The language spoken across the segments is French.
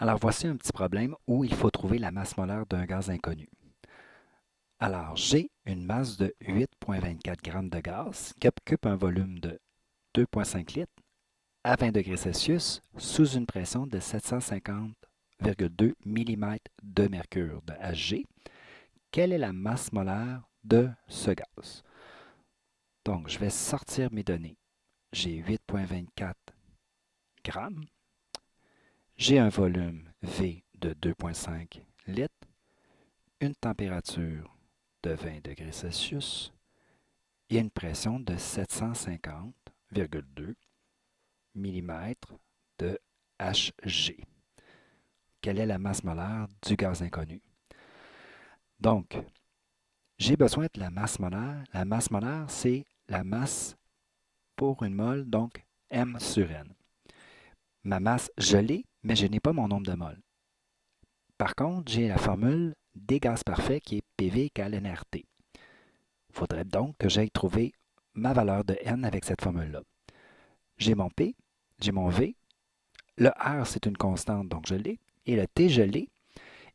Alors, voici un petit problème où il faut trouver la masse molaire d'un gaz inconnu. Alors, j'ai une masse de 8,24 grammes de gaz qui occupe un volume de 2,5 litres à 20 degrés Celsius sous une pression de 750,2 mm de mercure de Hg. Quelle est la masse molaire de ce gaz? Donc, je vais sortir mes données. J'ai 8,24 grammes. J'ai un volume V de 2,5 litres, une température de 20 degrés Celsius et une pression de 750,2 mm de Hg. Quelle est la masse molaire du gaz inconnu? Donc, j'ai besoin de la masse molaire. La masse molaire, c'est la masse pour une mole, donc M sur N. Ma masse, je l'ai, mais je n'ai pas mon nombre de moles. Par contre, j'ai la formule des gaz parfaits qui est PV égale nRT. Il faudrait donc que j'aille trouver ma valeur de N avec cette formule-là. J'ai mon P, j'ai mon V, le R c'est une constante, donc je l'ai, et le T je l'ai,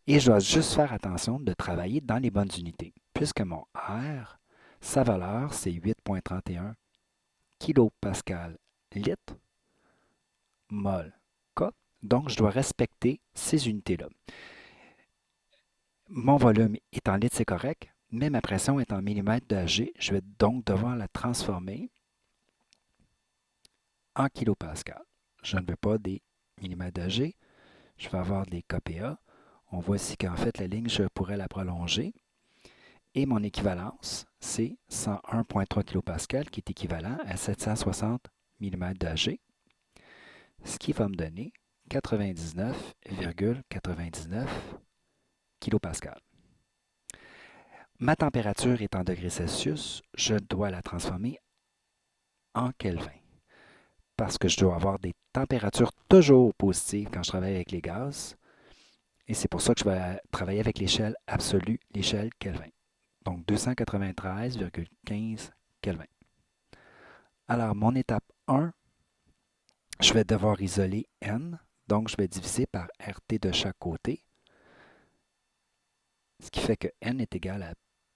et je dois juste faire attention de travailler dans les bonnes unités, puisque mon R, sa valeur c'est 8,31 kPa litre, mol, K, donc je dois respecter ces unités-là. Mon volume est en litres, c'est correct, mais ma pression est en millimètres de Hg. Je vais donc devoir la transformer en kilopascal. Je ne veux pas des millimètres de G, je vais avoir des kPa. On voit ici qu'en fait, la ligne, je pourrais la prolonger. Et mon équivalence, c'est 101,3 kPa qui est équivalent à 760 mm de Hg, ce qui va me donner 99,99 kPa. Ma température est en degrés Celsius, je dois la transformer en Kelvin parce que je dois avoir des températures toujours positives quand je travaille avec les gaz. Et c'est pour ça que je vais travailler avec l'échelle absolue, l'échelle Kelvin. Donc 293,15 Kelvin. Alors, mon étape 1, je vais devoir isoler N. Donc, je vais diviser par RT de chaque côté. Ce qui fait que N est égal à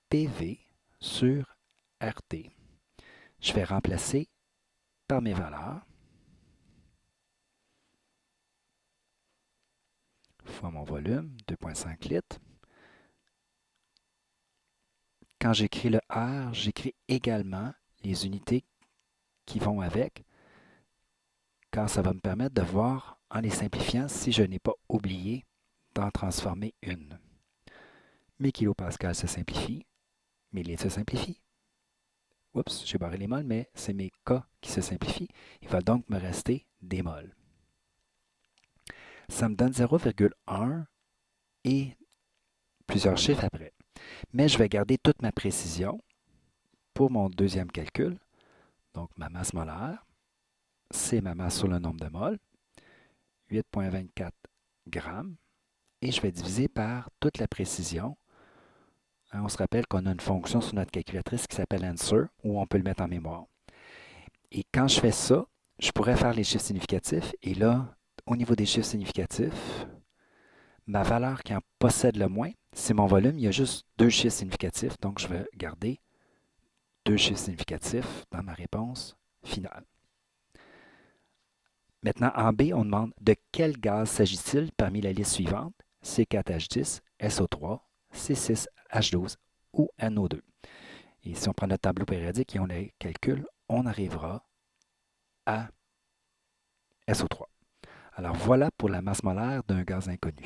PV sur RT. Je vais remplacer par mes valeurs. Fois mon volume, 2,5 litres. Quand j'écris le R, j'écris également les unités qui vont avec, car ça va me permettre de voir en les simplifiant si je n'ai pas oublié d'en transformer une. Mes kilopascals se simplifient, mes litres se simplifient. Oups, j'ai barré les moles, mais c'est mes K qui se simplifient. Il va donc me rester des moles. Ça me donne 0,1 et plusieurs chiffres après. Mais je vais garder toute ma précision pour mon deuxième calcul. Donc, ma masse molaire, c'est ma masse sur le nombre de moles, 8,24 grammes. Et je vais diviser par toute la précision. On se rappelle qu'on a une fonction sur notre calculatrice qui s'appelle answer, où on peut le mettre en mémoire. Et quand je fais ça, je pourrais faire les chiffres significatifs. Et là, au niveau des chiffres significatifs, ma valeur qui en possède le moins, c'est mon volume. Il y a juste deux chiffres significatifs. Donc, je vais garder deux chiffres significatifs dans ma réponse finale. Maintenant, en B, on demande de quel gaz s'agit-il parmi la liste suivante? C4H10, SO3, C6H12 ou NO2. Et si on prend notre tableau périodique et on les calcule, on arrivera à SO3. Alors voilà pour la masse molaire d'un gaz inconnu.